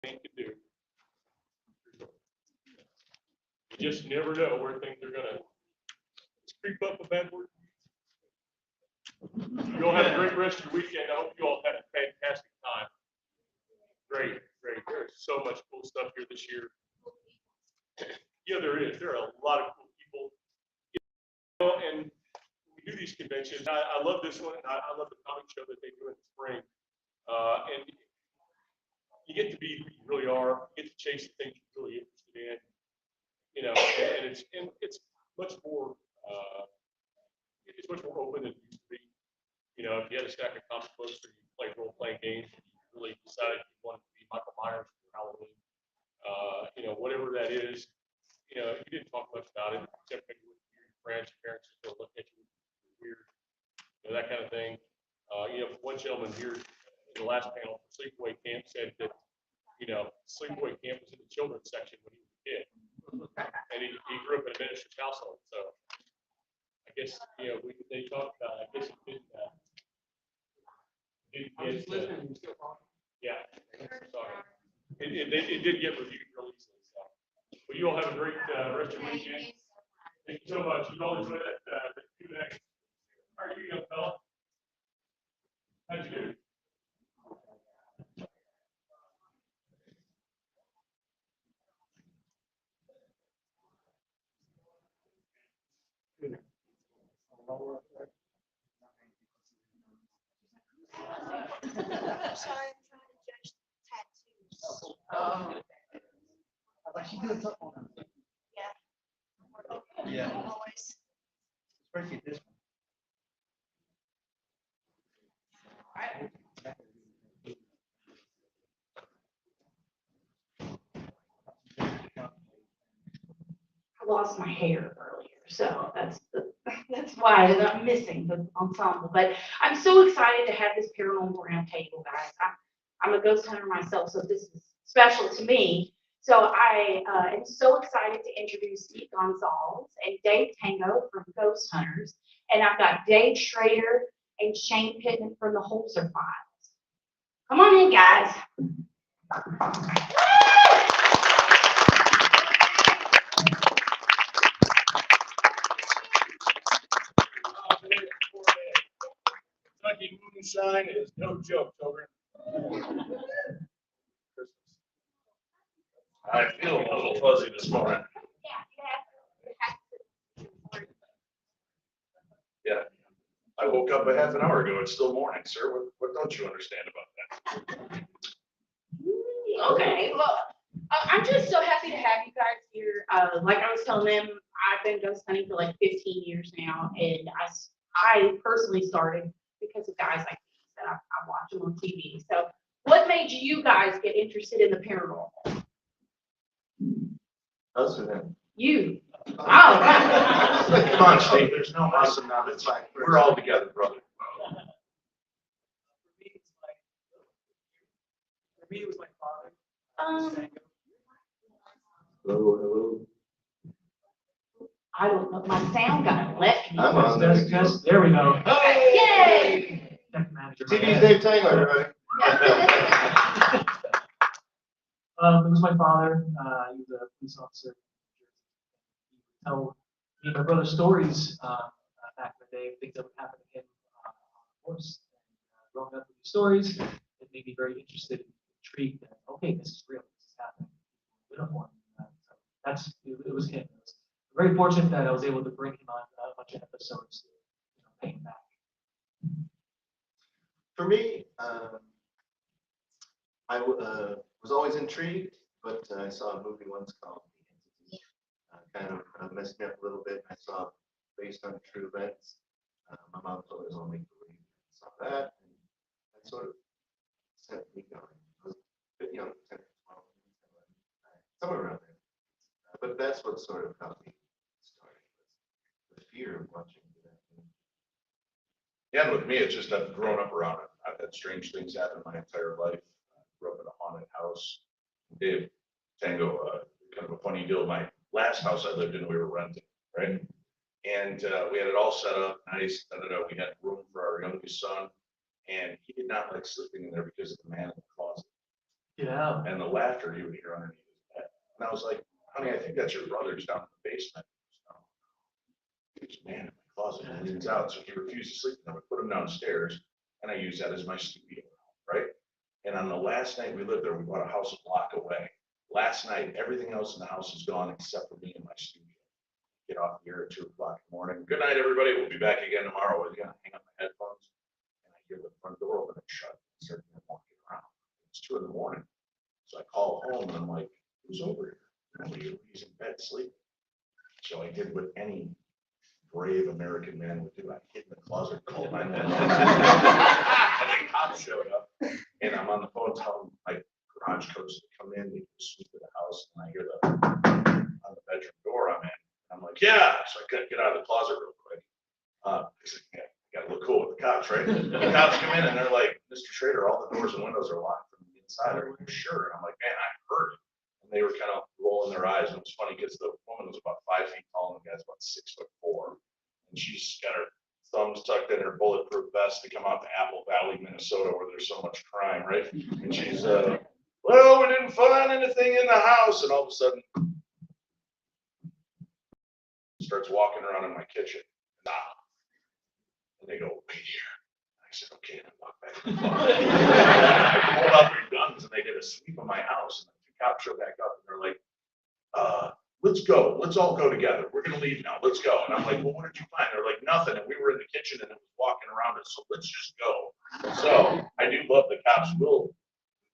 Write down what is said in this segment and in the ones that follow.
can do. You just never know where things are gonna creep up a bad word. You all have a great rest of your weekend. I hope you all had a fantastic time. Great. There's so much cool stuff here this year. Yeah, there is. There are a lot of cool people. And we do these conventions. I love this one. I love the comic show that they do in the spring. And you get to be who you really are. You get to chase the things you're really interested in. And it's much more open than it used to be. If you had a stack of comic books or you played role-playing games, and you really decided you wanted to be Michael Myers for Halloween, whatever that is, you didn't talk much about it, except maybe with your friends, your parents just look at you weird, that kind of thing. One gentleman here in the last panel for Sleepaway Camp said that, Sleepaway Camp was in the children's section when he was a kid. And he grew up in a minister's household, so I guess they talked about. I guess it didn't. Yeah, sorry. It did get reviewed real easily. So, but you all have a great rest of your weekend. Thank you so much. You all enjoy that Q&A. How are you, young fella? How'd you do? I'm sorry, I'm trying to judge tattoos. Like she's doing something on them. Yeah. Yeah. Always. Especially this I lost my hair earlier, so that's why I'm missing the ensemble. But I'm so excited to have this paranormal round table, guys. I'm a ghost hunter myself, so this is special to me. So I am so excited to introduce Steve Gonzalez and Dave Tango from Ghost Hunters, and I've got Dave Schrader and Shane Pittman from the Holzer Files. Come on in, guys. Kentucky moonshine is no joke, children. I feel a little fuzzy this morning. Yeah. I woke up a half an hour ago. It's still morning, sir. What don't you understand about that? Okay, well, I'm just so happy to have you guys here. Like I was telling them, I've been ghost hunting for like 15 years now, and I personally started because of guys like these that I watch them on TV. So, what made you guys get interested in the paranormal? Us or them? You. Come on, Steve. There's no us and none. It's like we're all together, brother. For me, it was my father. Hello. I don't know. My sound guy left me. I'm on There we go. Yay! Tech manager. TV's Dave Taylor, everybody. It was my father. He was a police officer. He would tell me and my brother stories back in the day, things that would happen to him on the horse. And, growing up with these stories, it made me very interested and intrigued that, okay, this is real. This is happening. Uniform. So it was him. I was very fortunate that I was able to bring him on a bunch of episodes to pay him back. For me, I was always intrigued, but I saw a movie once called The Entity. Kind of messed me up a little bit. I saw it based on true events. My mom told us only to believe. I saw that, and that sort of set me going. I was a bit young, 10, 12, 11, somewhere around there. But that's what sort of got me started, was the fear of watching that. Yeah, and with me, it's just I've grown up around it. I've had strange things happen my entire life. I grew up in a haunted house. Dave Tango, kind of a funny deal. My last house I lived in, we were renting, right? And we had it all set up nice. We had room for our youngest son, and he did not like sleeping in there because of the man in the closet. Get out. and the laughter he would hear underneath his bed. And I was like, honey, I think that's your brother's down in the basement. He was, man, in my closet, and leans out, so he refused to sleep, and I would put him downstairs, and I use that as my studio, right? And on the last night we lived there, we bought a house a block away. Last night, everything else in the house is gone except for me and my studio. Get off here at 2 o'clock in the morning. Good night, everybody. We'll be back again tomorrow. I was gonna hang up my headphones, and I hear the front door open and shut, and start walking around. It's 2 in the morning. So I call home and I'm like, who's over here? Nobody, he's in bed sleeping. So I did what any brave American man would do. I hid in the closet, called 911. And the cops showed up, and I'm on the phone telling my garage coach to come in, they sweep of the house, and I hear the on the bedroom door I'm in. I'm like, yeah. So I couldn't get out of the closet real quick. I said, yeah, gotta look cool with the cops, right? The cops come in and they're like, Mr. Schrader, all the doors and windows are locked from the inside. Are you sure? And I'm like, man, I heard it. And they were kind of rolling their eyes. And it was funny because the woman was about 5 feet tall and the guy's about 6'4". And she's got her thumbs tucked in her bulletproof vest to come out to Apple Valley, Minnesota, where there's so much crime, right? And she's, well, we didn't find anything in the house. And all of a sudden, starts walking around in my kitchen. Nah. And they go, wait here. I said, okay, and I walk back to the closet. I pulled out their guns and they did a sweep of my house. And the cops showed back up and they're like, let's go. Let's all go together. We're going to leave now. Let's go. And I'm like, well, what did you find? They're like, nothing. And we were in the kitchen and it was walking around us. So let's just go. So I do love the cops will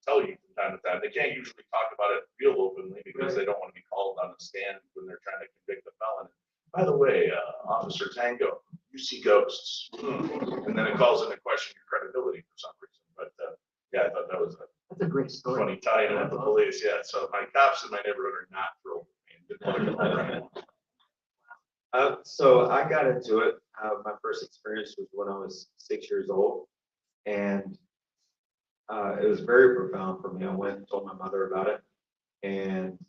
tell you from time to time. They can't usually talk about it real openly because they don't want to be called on the stand when they're trying to convict a felon. By the way, Officer Tango, you see ghosts. And then it calls into question your credibility for some reason. But yeah, I thought that was That's a great story. funny tie-in with the police. Yeah, so my cops in my neighborhood are not thrilled with me. Didn't want to come over anymore. So I got into it. My first experience was when I was 6 years old, and it was very profound for me. I went and told my mother about it, and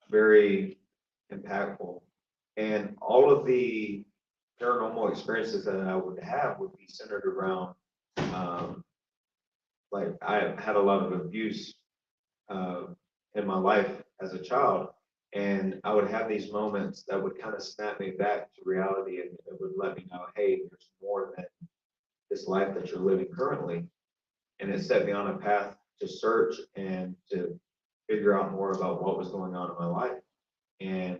very impactful. And all of the paranormal experiences that I would have would be centered around, like I had a lot of abuse in my life as a child, and I would have these moments that would kind of snap me back to reality, and it would let me know, hey, there's more than this life that you're living currently. And it set me on a path to search and to figure out more about what was going on in my life. And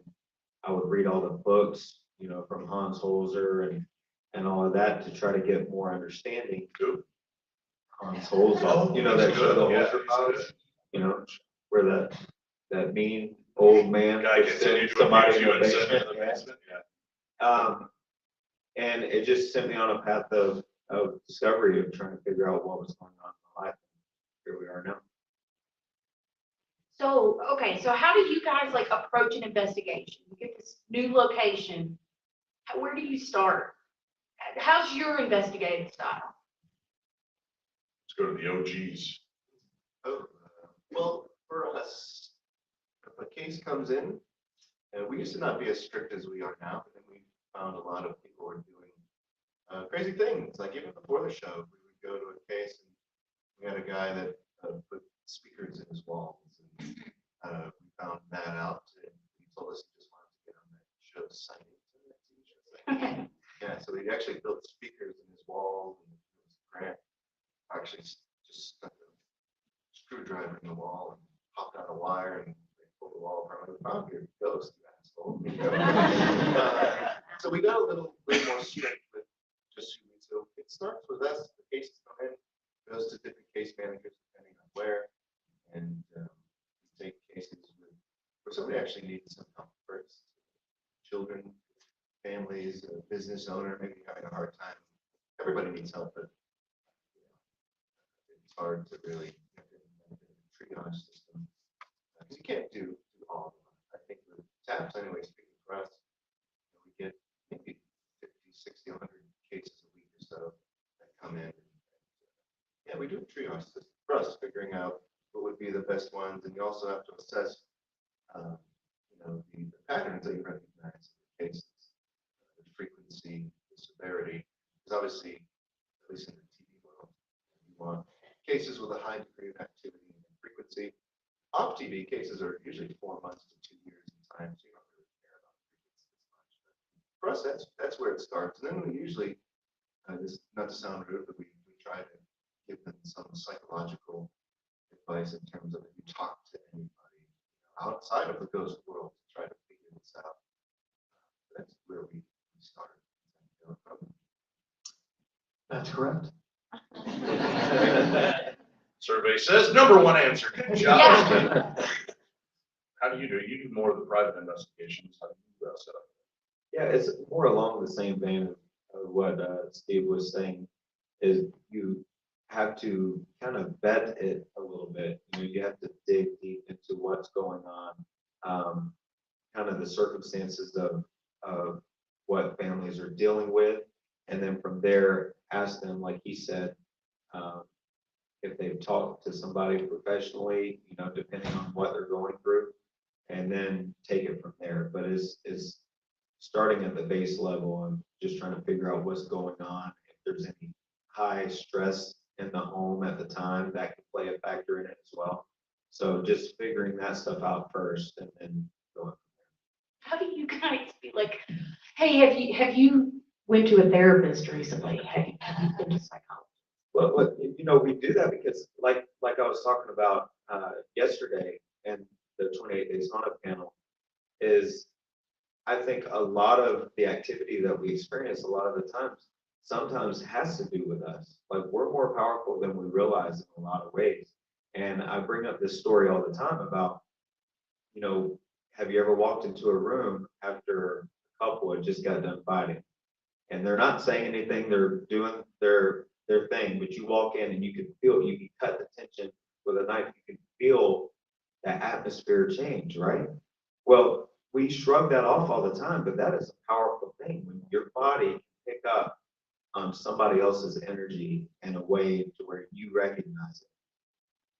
I would read all the books, you know, from Hans Holzer and all of that to try to get more understanding. Hans Holzer, you know, that show, the Holzer Files, you know, where that mean old man Guy would continued send to somebody abuse in you the and send you basement. to the basement. Yeah. And it just sent me on a path of discovery of trying to figure out what was going on in my life. Here we are now. So, okay, so how do you guys like approach an investigation? You get this new location. Where do you start? How's your investigative style? Let's go to the OGs. Well, for us, if a case comes in, we used to not be as strict as we are now, but then we found a lot of people were doing crazy things. Like even before the show, we would go to a case and we had a guy that put speakers in his walls, and we found that out. And he told us he just wanted to get on that show Sunday. Yeah, so he actually built speakers in his walls, and it was a grant. Actually, just stuck a screwdriver in the wall and popped out a wire, and they pulled the wall apart. We found your ghost, you asshole. So we got a little more strict with just shooting. So it starts with us. The cases come in, goes to different case managers depending on where, and we take cases where somebody actually needs some help first. Children, families, a business owner maybe having a hard time. Everybody needs help, but it's hard to really triage system because you can't do all of them. I think with TAPS anyway, speaking for us, we get maybe 50, 60, 100 cases a week or so that come in. Yeah, we do a triage system for us, figuring out what would be the best ones, and you also have to assess, the patterns that you recognize in the cases, the frequency, the severity. Because obviously, at least in the TV world, you want cases with a high degree of activity and frequency occupancy. Off TV cases are usually 4 months to 2 years in time, so you don't really care about frequency as much. But for us, that's where it starts. And then we usually, this, not to sound rude, but we try to give them some psychological advice in terms of if you talk to anybody outside of the ghost world to try to figure this out. That's where we started. That's correct. Survey says number one answer. Good job. Yeah. How do you do it? You do more of the private investigations. How do you set up? Yeah, it's more along the same vein of what Steve was saying, is you have to kind of vet it a little bit. You know, you have to dig deep into what's going on, kind of the circumstances of what families are dealing with, and then from there, ask them, like he said, if they've talked to somebody professionally, you know, depending on what they're going through, and then take it from there. But is starting at the base level and just trying to figure out what's going on, if there's any high stress in the home at the time, that can play a factor in it as well. So just figuring that stuff out first and then going from How do you guys be like, hey, have you went to a therapist recently? Have you been to psychologist? What you know, we do that because like I was talking about yesterday and the 28 Days Haunted panel is, I think a lot of the activity that we experience a lot of the times sometimes has to do with us. Like we're more powerful than we realize in a lot of ways. And I bring up this story all the time about, you know, have you ever walked into a room after a couple had just got done fighting and they're not saying anything, they're doing their thing, but you walk in and you can feel, you can cut the tension with a knife, you can feel that atmosphere change, right? Well, we shrug that off all the time, but that is a powerful thing when your body can pick up somebody else's energy in a way to where you recognize it.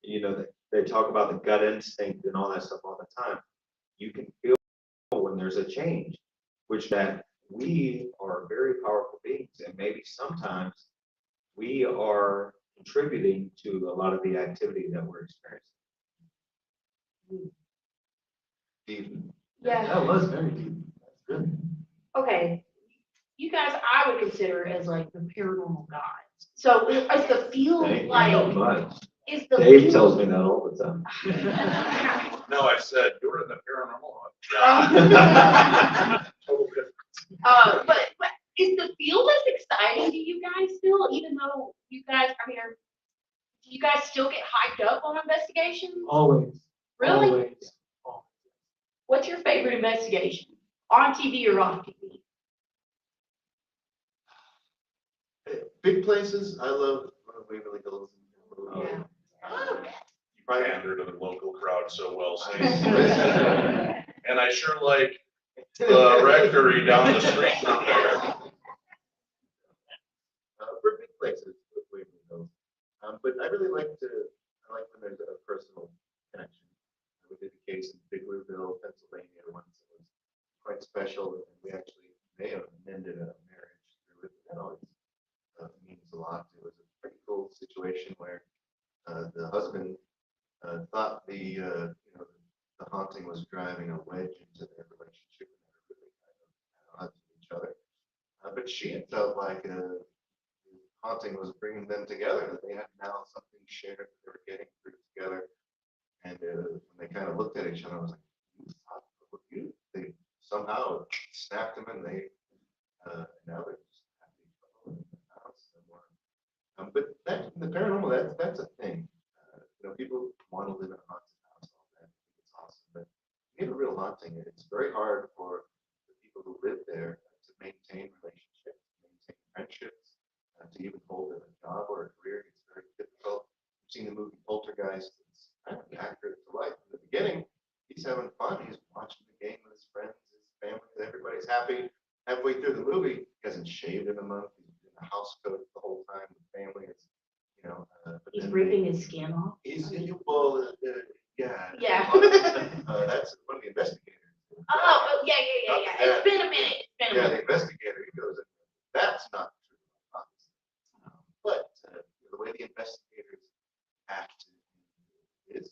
You know, they talk about the gut instinct and all that stuff all the time. You can feel when there's a change, which that we are very powerful beings, and maybe sometimes we are contributing to a lot of the activity that we're experiencing. Deep. Yeah. That was very deep. That's good. Okay. You guys, I would consider as like the paranormal guys. So is the field Thank you so like, much. is the Dave field- tells me that all the time. No, I said you're in the paranormal. Total difference. but is the field as exciting to you guys still, even though you guys, I mean, do you guys still get hyped up on investigations? Always. Really? Always. What's your favorite investigation? On TV or off TV? Big places, I love Waverly Hills. Yeah. You pander to the local crowd so well, Steve. And I sure like the rectory down the street from there. For big places, Waverly Hills. But I really like when there's a personal connection. We did a case in Biglerville, Pennsylvania once. It was quite special, and we actually may have amended a marriage through it. That always means a lot. It was a pretty cool situation where the husband thought the haunting was driving a wedge into their relationship, and they were really kind of at odds with each other. But she had felt like the haunting was bringing them together, that they had now something shared that they were getting through together. And when they kind of looked at each other, I was like, "You thought of you?" They somehow snapped them, and they now they're just happy in the house. But that in the paranormal, that's a thing. People want to live in a haunted house all day. I think it's awesome, but you get a real haunting, it's very hard for the people who live there to maintain relationships, maintain friendships, to even hold a job or a career. It's very difficult. You've seen the movie Poltergeist. It's kind of accurate to life. In the beginning, he's having fun. He's watching the game with his friends, his family. Everybody's happy. Halfway through the movie, he hasn't shaved in a month. He's in a house coat the whole time. The family is, but He's then ripping his skin off. yeah. Yeah. That's one of the investigators. Oh, yeah. It's been a minute. It's been a Yeah, the minute. investigator, he goes, that's not true, obviously. But the way the investigators act is,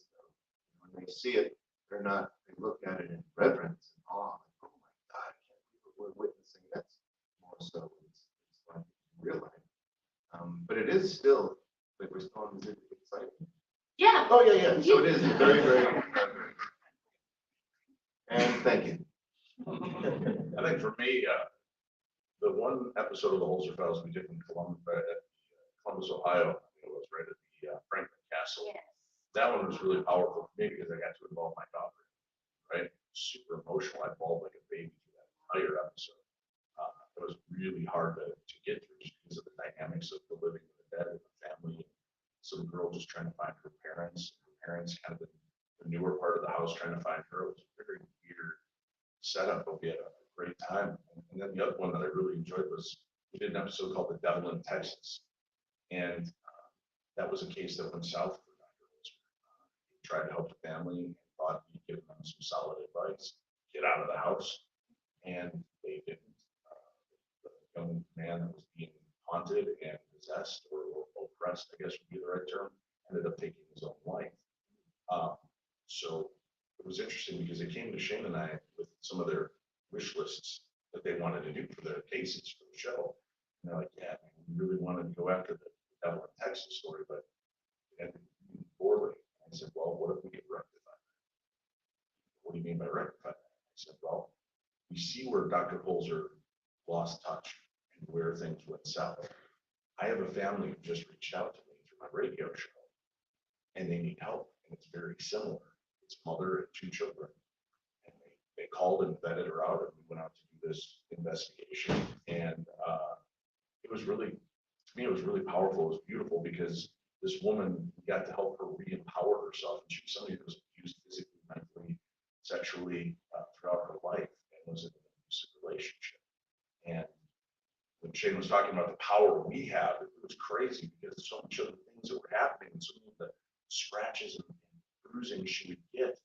they're not, they look at it in reverence and awe, like, oh my God, I can't believe we're witnessing that's more so it's like real life. But it is still, like we're still on the exciting. Yeah. Oh, yeah, yeah, so it is very, very, and thank you. I think for me, the one episode of the Holzer Files we did in Columbus, Ohio, I think it was right at the Franklin Castle. Yes. That one was really powerful for me because I got to involve my daughter, right? Super emotional. I bawled like a baby through that entire episode. It was really hard to get through just because of the dynamics of the living with the dead and the family. Some girl just trying to find her parents. Her parents kind of the newer part of the house trying to find her. It was a very weird setup, but we had a great time. And then the other one that I really enjoyed was we did an episode called The Devil in Texas. And that was a case that went south for Dr. Holzer. He tried to help the family and thought he'd given them some solid advice, get out of the house, and they didn't. The young man that was being haunted and possessed or oppressed, I guess would be the right term, ended up taking his own life. So it was interesting because they came to Shane and I with some of their wish lists that they wanted to do for their cases for the show. And they're like, yeah, we really wanted to go after the Devil in Texas story, but and poorly. I said, well, what if we get rectified? What do you mean by rectified? I said, well, we see where Dr. Holzer lost touch and where things went south. I have a family who just reached out to me through my radio show, and they need help, and it's very similar. It's mother and two children, and they called and vetted her out, and we went out to do this investigation, and it was really, to me, it was really powerful. It was beautiful because this woman got to help her re-empower herself, and she was somebody who was abused physically, mentally, sexually throughout her life, and was in an abusive relationship. And when Shane was talking about the power we have, it was crazy because so much of the things that were happening, and so many of the scratches and bruising she would get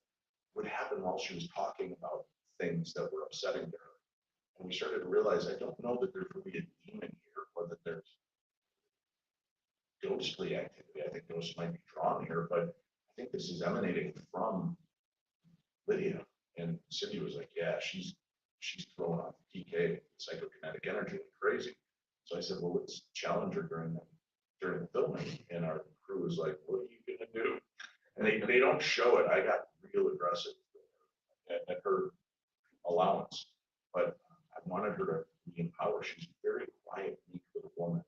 would happen while she was talking about things that were upsetting to her. And we started to realize, I don't know that there's really a demon here, or that there's ghostly activity. I think ghosts might be drawn here, but I think this is emanating from Lydia. And Cindy was like, yeah, she's throwing off PK, psychokinetic energy, like crazy. So I said, well, let's challenge her during the filming. And our crew was like, what are you gonna do? And they don't show it. I got real aggressive at her allowance, but I wanted her to be empowered. She's a very quiet, meek little woman.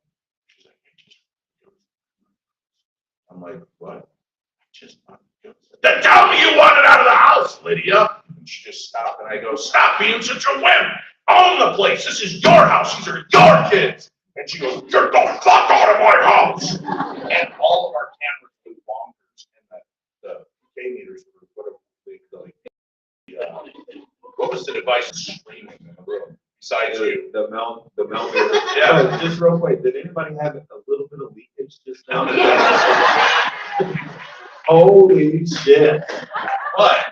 She's like, I'm like, what? I just want to go. Then tell me you want it out of the house, Lydia. And she just stopped, and I go, stop being such a wimp. Own the place. This is your house. These are your kids. And she goes, get the fuck out of my house. And all of our cameras were bonkers, and the K meters were whatever what was the device screaming in the room besides you? The meter. Yeah. Just real quick, did anybody have a little bit of leakage just now? Holy shit. But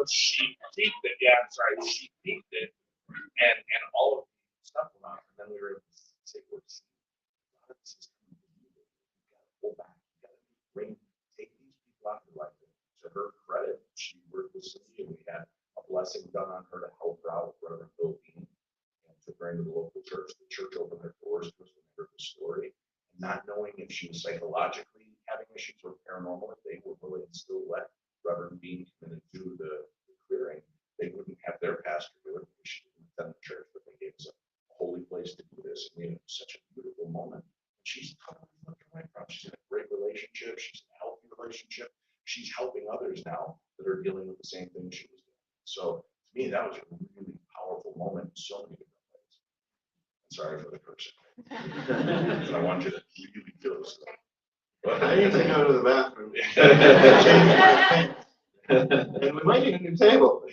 she peaked it. Yeah, I'm sorry. She peaked it, and all of the stuff went off, and then we were able to say, pull back. Take these people out of life. To her credit, she worked with Cindy, and we had a blessing done on her to help her out with Reverend Bill Bean, and took her into the local church. The church opened their doors to us when they heard the story, and not knowing if she was psychologically having issues or paranormal, if they were willing to still let Reverend Bean come in and do the clearing, they wouldn't have their pastor do it. She didn't attend the church, but they gave us a holy place to do this. And we had such a beautiful moment. She's totally looking right from. She's in a great relationship. She's in a healthy relationship. She's helping others now that are dealing with the same thing she was doing. So to me, that was a really powerful moment in so many different ways. I'm sorry for the cursing. But I want you to really feel this stuff. I need to go to the bathroom. Change my pants. And we might need a new table.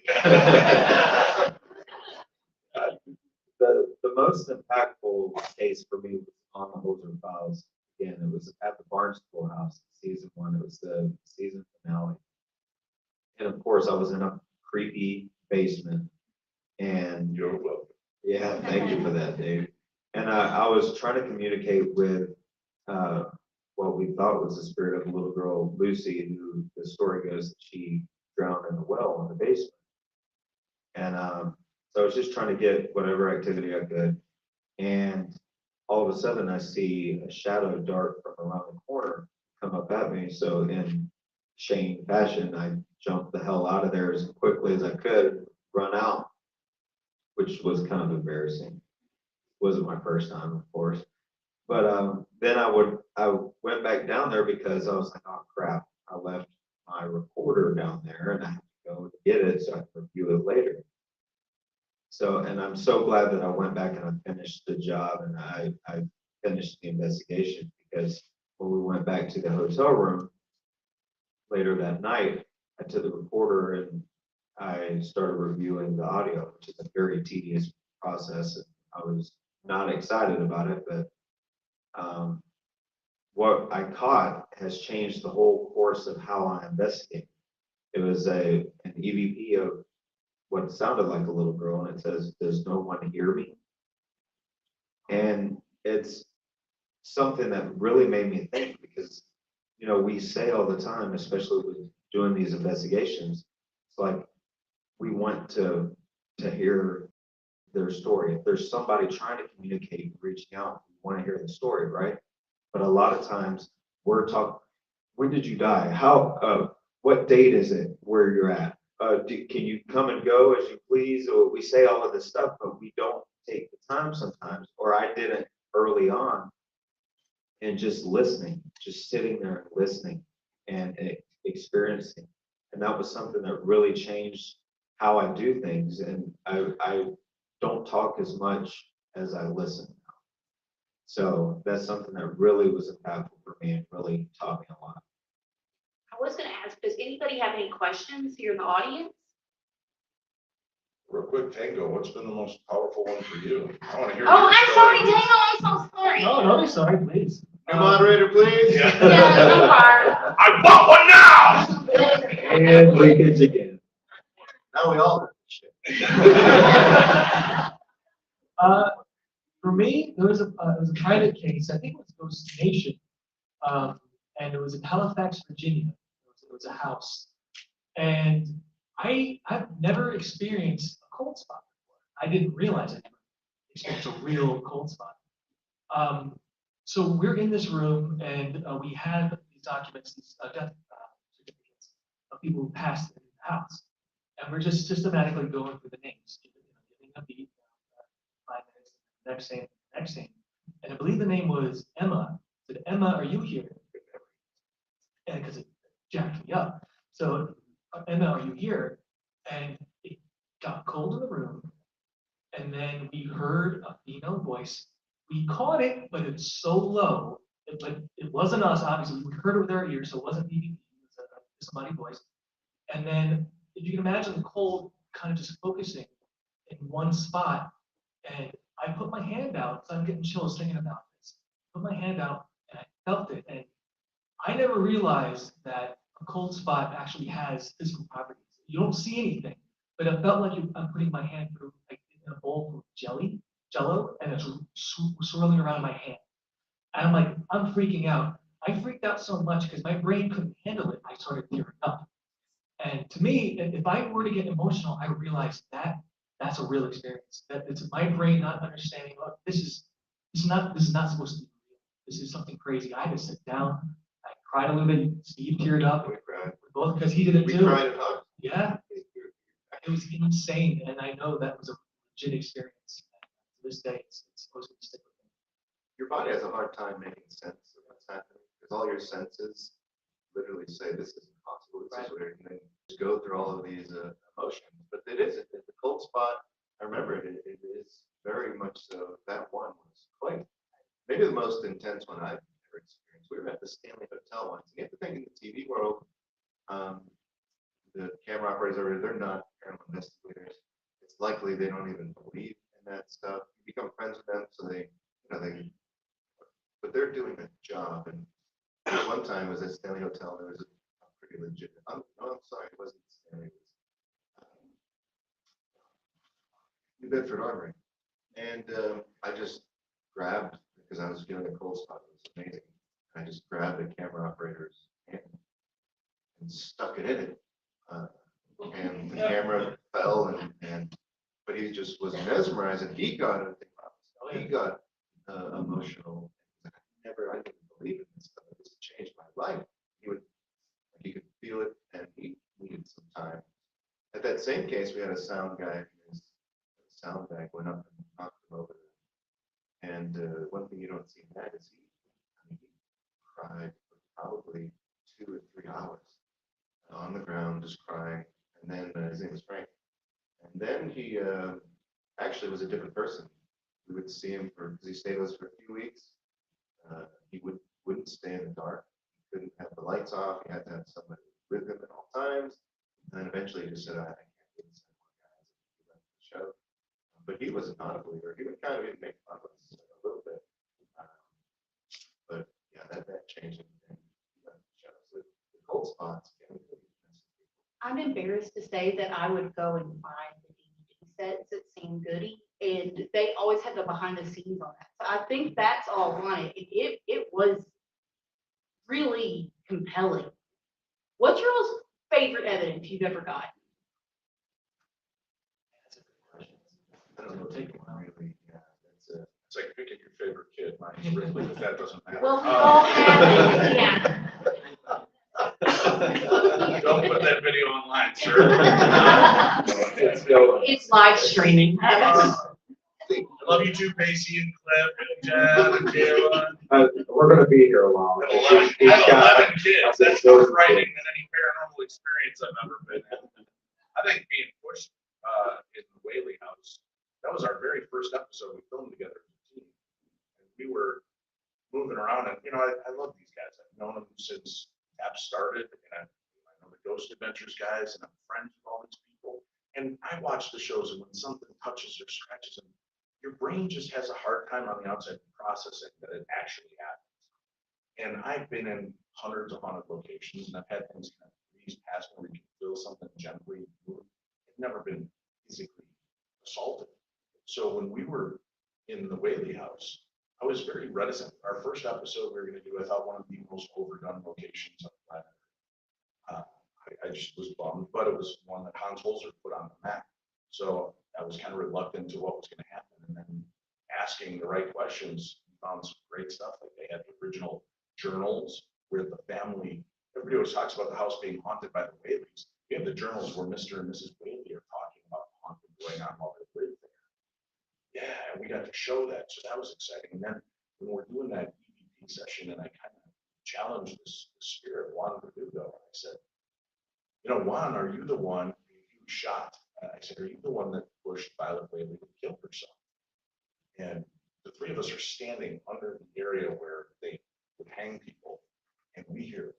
The most impactful case for me was on the Holzer Files. Again, it was at the Barnstable House, season 1. It was the season finale. And of course, I was in a creepy basement. And You're welcome. yeah, thank you for that, Dave. And I was trying to communicate with what we thought was the spirit of a little girl, Lucy, who the story goes that she drowned in the well in the basement. And so I was just trying to get whatever activity I could. And all of a sudden I see a shadow dart from around the corner come up at me. So in Shane fashion, I jumped the hell out of there as quickly as I could, run out, which was kind of embarrassing. Wasn't my first time, of course. But then I went back down there because I was like, oh crap, I left my recorder down there and I have to go get it so I can review it later. So, and I'm so glad that I went back and I finished the job and I finished the investigation, because when we went back to the hotel room later that night, I took the recorder and I started reviewing the audio, which is a very tedious process. And I was not excited about it, but what I caught has changed the whole course of how I investigate. It was an EVP of what sounded like a little girl, and it says, "Does no one hear me?" And it's something that really made me think, because we say all the time, especially with doing these investigations, it's like we want to hear their story. If there's somebody trying to communicate, reaching out, we want to hear the story, right? But a lot of times we're talking, when did you die? How, what date is it where you're at? Can you come and go as you please? Or we say all of this stuff, but we don't take the time sometimes, or I didn't early on, and just listening, just sitting there and listening and experiencing. And that was something that really changed how I do things. And I don't talk as much as I listen now. So that's something that really was impactful for me and really taught me a lot. I was gonna ask, does anybody have any questions here in the audience? Real quick, Tango, what's been the most powerful one for you? I want to hear. Oh, your I'm story. sorry, Tango, I'm so sorry. No, don't be sorry, please. New moderator, please. Yeah. Yeah, so far. I want one now. And leakage again. Now we all do this shit. For me, there was a private case, I think it was Ghost Nation, and it was in Halifax, Virginia. It was a house. And I've never experienced a cold spot before. I didn't realize I never experienced a real cold spot. So we're in this room and we have these documents, these death certificates of people who passed in the house. And we're just systematically going through the names, giving a beat, 5 minutes, next name. And I believe the name was Emma. I said, Emma, are you here? And because it jacked me up. So, Emma, are you here? And it got cold in the room. And then we heard a female voice. We caught it, but it's so low. But it wasn't us, obviously. We heard it with our ears, so it wasn't BBB. It was somebody's voice. And then, if you can imagine the cold kind of just focusing in one spot. And I put my hand out, so I'm getting chills thinking about this. Put my hand out, and I felt it. And I never realized that a cold spot actually has physical properties. You don't see anything, but it felt like I'm putting my hand through like in a bowl of jello, and it's swirling around my hand. And I'm like, I'm freaking out. I freaked out so much because my brain couldn't handle it. I started tearing up. And to me, if I were to get emotional, I realized that that's a real experience. That it's my brain not understanding. Oh, this is not supposed to be real. This is something crazy. I had to sit down. I cried a little bit. Steve teared up. We cried. Both because he did it We too. cried and hugged. Yeah, it was insane, and I know that was a legit experience. And to this day, it's supposed to stick with me. Your body has a hard time making sense of what's happening, because all your senses literally say this isn't possible, this is weird, and then you go through all of these emotions. But it isn't. It's a cold spot. I remember it is very much so. That one was quite, maybe the most intense one I've ever experienced. We were at the Stanley Hotel once. You have to think, in the TV world, the camera operators over there, they're not paranormal investigators. It's likely they don't even believe in that stuff. You become friends with them, so but they're doing a job. And one time it was at Stanley Hotel, there was a pretty legit, I'm sorry, it wasn't Stanley, it was New Bedford Armory. And I just grabbed, because I was feeling a cold spot, it was amazing. I just grabbed the camera operator's hand and stuck it in it. And camera fell but he just was mesmerized and he got emotional. I didn't believe in this stuff. This changed my life. He could feel it and he needed some time. At that same case, we had a sound guy, his sound bag went up and knocked him over. And one thing you don't see in that is he cried for probably 2 or 3 hours on the ground, just crying. And then his name was Frank. And then he actually was a different person. We would see him because he stayed with us for a few weeks. He wouldn't stay in the dark. He couldn't have the lights off. He had to have somebody with him at all times. And then eventually he just said, I can't do this anymore, guys. And he left the show. But he was not a believer. He would kind of even make fun of us a little bit. But yeah, that changed everything. He left the show. So the cold spots can really mess with people. I'm embarrassed to say that I would go and find the DVD sets at Sam Goody, and they always have the behind the scenes on that. So I think that's all I wanted. It was really compelling. What's your most favorite evidence you've ever got? I don't know, take one really, yeah, It's like picking your favorite kid. Mine's Ridley, but that doesn't matter. Well, we all have it, yeah. Don't put that video online, sir. It's live streaming. I love you too, Pacey and Cliff and Jen and Kayla. We're gonna be here a while. I have 11 kids. That's more frightening than any paranormal experience I've ever been in. I think being pushed in the Whaley house, that was our very first episode we filmed together as a team. And we were moving around, and I love these guys. I've known them since Tap started, and I know the Ghost Adventures guys, and I'm friends with all these people. And I watch the shows, and when something touches or scratches them, your brain just has a hard time on the outside processing that it actually happens. And I've been in hundreds of haunted locations, and I've had things kind of breeze past where you can feel something gently move. I've never been physically assaulted. So when we were in the Whaley house, I was very reticent. Our first episode we were going to do, I thought, one of the most overdone locations on the planet. I just was bummed, but it was one that Hans Holzer put on the map. So I was kind of reluctant to what was going to happen. And then asking the right questions, we found some great stuff. Like they had the original journals where the family, everybody always talks about the house being haunted by the Whaleys. We have the journals where Mr. and Mrs. Whaley are talking about the haunting going on while they live there. Yeah, and we got to show that. So that was exciting. And then when we're doing that EVP session, and I kind of challenged this spirit, Juan Verdugo, I said, Juan, are you the one who shot? And I said, are you the one that pushed Violet Whaley to kill herself? And the three of us are standing under the area where they would hang people, and we hear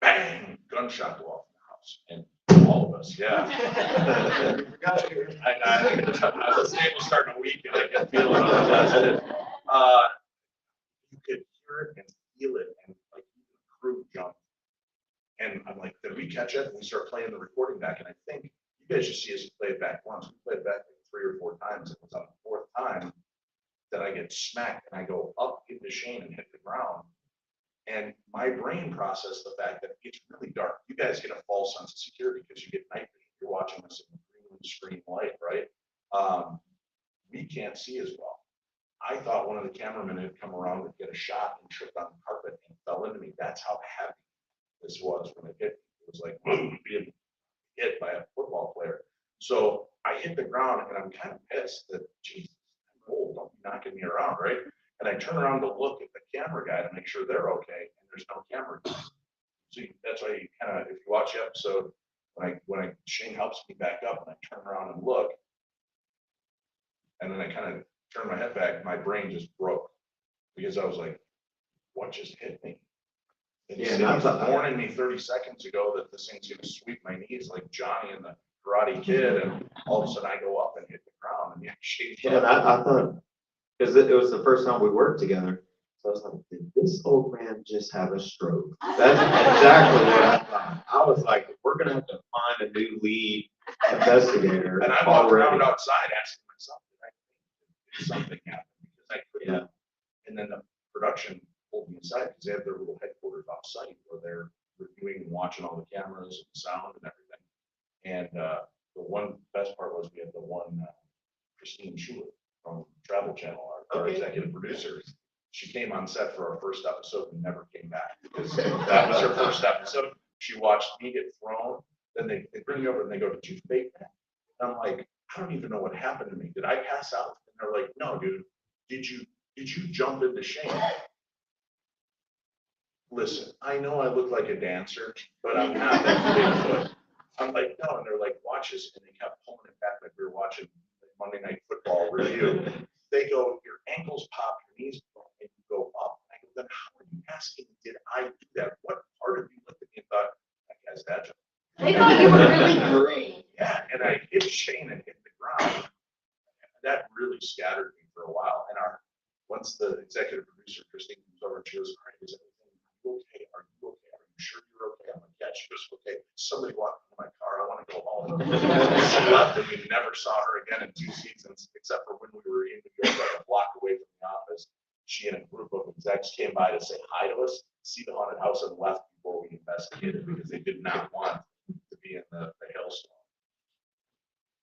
bang, gunshot go off in the house, and all of us, yeah. I was able to start in a week, and I can feel it on the chest. You could hear it and feel it, and like the crew jumped. And I'm like, did we catch it? And we start playing the recording back, and I think you guys just see us play it back once. We played it back like 3 or 4 times. It was on the 4th time that I get smacked, and I go up in the Shane and hit the ground. And my brain processed the fact that it's really dark. You guys get a false sense of security because you get night vision. You're watching this in green screen light, right? We can't see as well. I thought one of the cameramen had come around to get a shot and tripped on the carpet and fell into me. That's how heavy this was when it hit. It was like being hit by a football player. So I hit the ground, and I'm kind of pissed that, Jesus, I'm old, don't be knocking me around, right? And I turn around to look at the camera guy to make sure they're okay, and there's no camera guy. So that's why you kind of, if you watch the episode, when Shane helps me back up, and I turn around and look, and then I kind of turn my head back, my brain just broke because I was like, what just hit me? And Yeah, yeah, that's was warning me 30 seconds ago that this thing's going to sweep my knees like Johnny and the Karate Kid, and all of a sudden I go up and hit the ground, and Yeah, and I thought, because it was the first time we worked together, so I was like, did this old man just have a stroke? That's exactly what I thought. I was like, we're gonna have to find a new lead investigator. And I walked around outside asking myself, did something happen? Because I couldn't. Yeah. And then the production pulled me aside because they have their little headquarters off site where they're reviewing and watching all the cameras and sound and everything. And the one best part was we had the one Christine Schuler from Travel Channel, our Okay. executive producer. She came on set for our first episode and never came back because that was her first episode. She watched me get thrown. Then they bring me over and they go, "Did you fake that?" And I'm like, "I don't even know what happened to me. Did I pass out?" And they're like, "No, dude. Did you jump into Shane?" Listen, I know I look like a dancer, but I'm not that Bigfoot. I'm like, "No," and they're like, "Watch this," and they kept pulling it back like we were watching Monday Night Football review. They go, "Your ankles pop, your knees pop, and you go up." I go, "Then how are you asking? Did I do that? What part of you looked at me and thought that guy's that job?" They thought you were really good. Yeah, and I hit Shane and hit the ground. That really scattered me for a while. And once the executive producer, Christine, comes over and she goes, "All right, is everything okay? Are you okay? Are you sure you're okay?" I'm like, "Yeah." She goes, "Okay, somebody walked in my car. I want to go home." She left and we never saw her again in 2 seasons, except for when we were in New York, like a block away from the office. She and a group of execs came by to say hi to us, see the haunted house, and left before we investigated because they did not want to be in the hailstorm.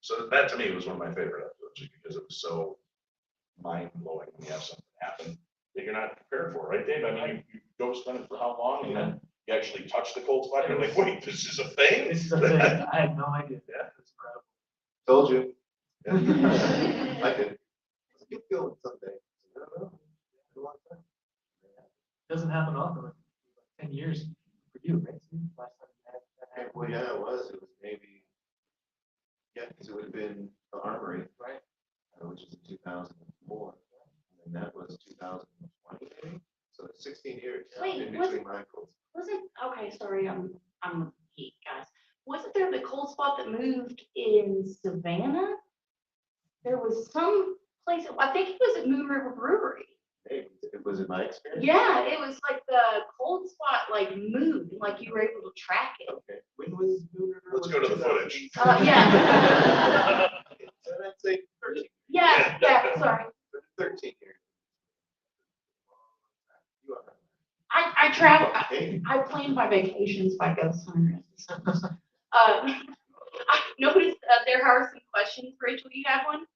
So that to me was one of my favorite episodes just because it was so mind-blowing when you have something happen that you're not prepared for, right, Dave? I mean, you go spend it for how long and then you actually touch the cold spot and you're like, "Wait, this is a thing?" This is a thing. I had no idea. Yeah. It's incredible. Told you. Yeah. I did. Get going someday. I don't know. A long time. Doesn't happen often. Like 10 years for you, right? Last time you had that happen. Well, yeah, it was maybe, yeah, because it would have been the Armory, Right. which is in 2004. And then that was 2020, maybe? So it's 16 years Wait, in was between Michaels. Wasn't, okay, sorry, I'm a geek, guys. Wasn't there the cold spot that moved in Savannah? There was some place, I think it was at Moon River Brewery. Hey, it was in my experience. Yeah, it was like the cold spot like moved, like you were able to track it. Okay, when was Moon River? Let's go to the footage. Yeah. So I'd say 13. Yeah, sorry. 13 years. You are. I travel, Hey, I plan my vacations by ghost hunters. I noticed there are some questions. Rachel, do you have one?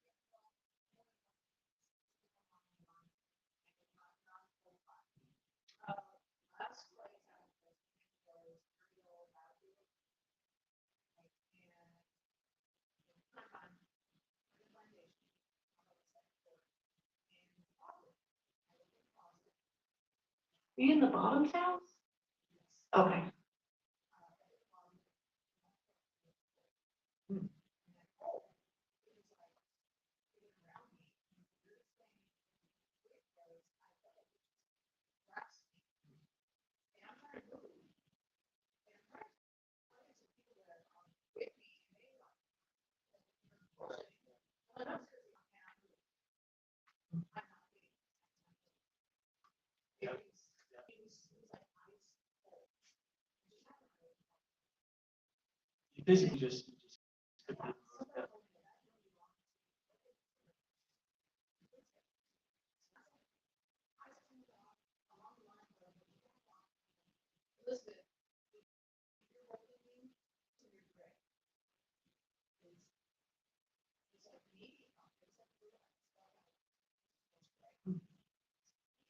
Are you in the bottom's house? Okay. You basically just.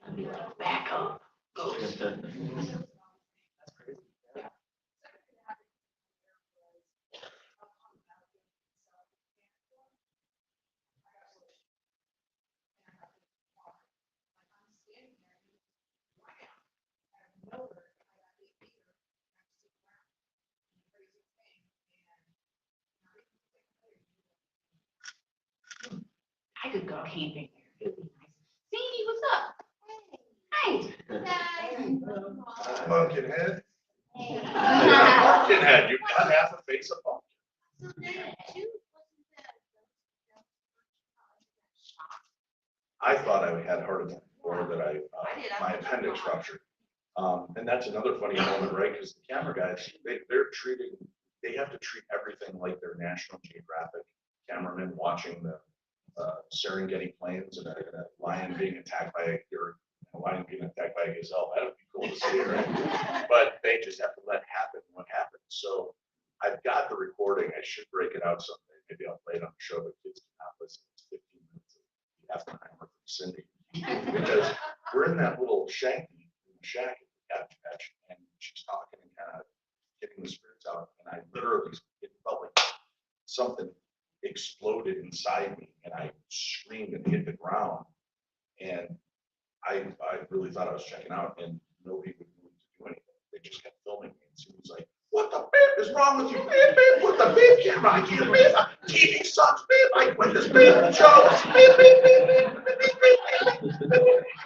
I'd be like, back up. Ghost. That's crazy. Yeah. I could go camping there. It'd be nice. Sandy, what's up? Hey. Pumpkinhead. Pumpkinhead, you've got half a face of pumpkin. I thought I had heart attack or that my appendix ruptured. And that's another funny moment, right? Because the camera guys, they have to treat everything like they're National Geographic cameramen watching the Serengeti plains and a lion being attacked by a gazelle. That would be cool to see, right? But they just have to let happen what happens. So I've got the recording. I should break it out someday. maybe I'll play it on the show, but kids cannot listen. It's 15 minutes of the Oppenheimer from Cindy. Because we're in that little shack at the Cabbage Patch, and she's talking and kind of getting the spirits out, and I literally, it felt like something exploded inside me, and I screamed and hit the ground, and I really thought I was checking out, and nobody would move to do anything. They just kept filming me, and Cindy's like, "What the beep is wrong with you, beep, beep, with the beep camera? I can't beep, TV sucks, beep, like when this beep shows, beep, beep, beep, beep, beep, beep, beep, beep." I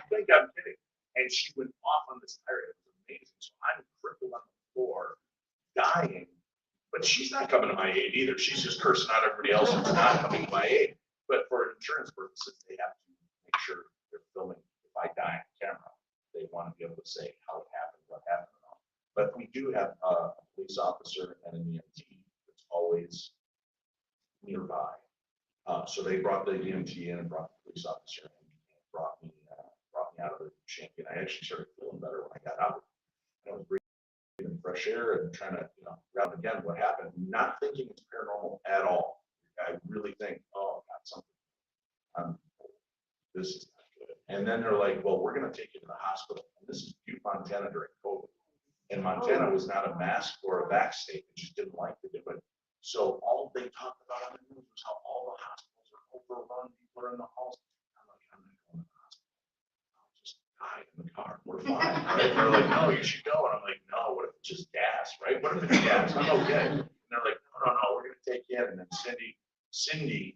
think I'm kidding, and she went off on this tirade. It was amazing. So I'm crippled on the floor, dying, but she's not coming to my aid either. She's just cursing out everybody else who's not coming to my aid. But for insurance purposes, they have to make sure they're filming. If I die on camera, they want to be able to say how it happened, what happened, and all. But we do have a police officer and an EMT that's always nearby. So they brought the EMT in and brought the police officer in and brought me out of the shank. And I actually started feeling better when I got out. I was breathing fresh air and trying to, grab again what happened, not thinking it's paranormal at all. I really think, oh, I got something. This is not good. And then they're like, well, we're going to take you to the hospital. And this is Butte, Montana during COVID. And Montana was not a mask or a vax state. They just didn't like to do it. So all they talked about on the news was how all the hospitals are overrun. People are in the halls. I'm like, I'm not going to the hospital. I'll just die in the car. We're fine. Right? They're like, no, you should go. And I'm like, no, what if it's just gas, right? What if it's gas? I'm okay. And they're like, no, we're going to take you in. And then Cindy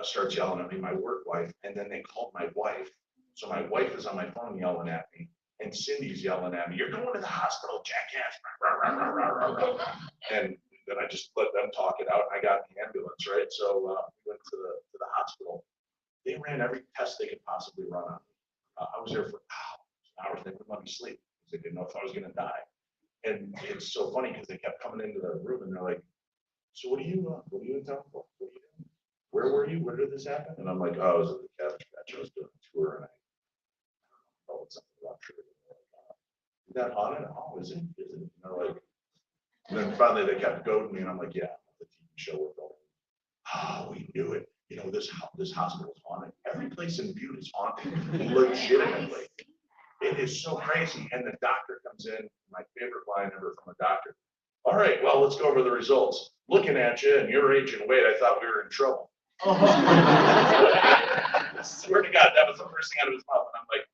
starts yelling at me, my work wife, and then they called my wife. So my wife is on my phone yelling at me, and Cindy's yelling at me, "You're going to the hospital, jackass." And then I just let them talk it out. I got in the ambulance, right? So we went to the hospital. They ran every test they could possibly run on me. I was there for hours. They wouldn't let me sleep because they didn't know if I was going to die. And it's so funny because they kept coming into the room and they're like, "So what are you in town for? What are you doing? Where were you? Where did this happen?" And I'm like, "Oh, I was at the Cabbage Patch. I was doing a tour and I felt something about sure. Is that haunted? Oh, is it? Is it?" And they're like, and then finally they kept goading me and I'm like, "Yeah, the TV show we're going." "Oh, we knew it. This hospital is haunted. Every place in Butte is haunted, legitimately. It is so crazy." And the doctor comes in, my favorite line ever from a doctor. "All right, well, let's go over the results. Looking at you and your age and weight, I thought we were in trouble." Swear to God, that was the first thing out of his mouth. And I'm like,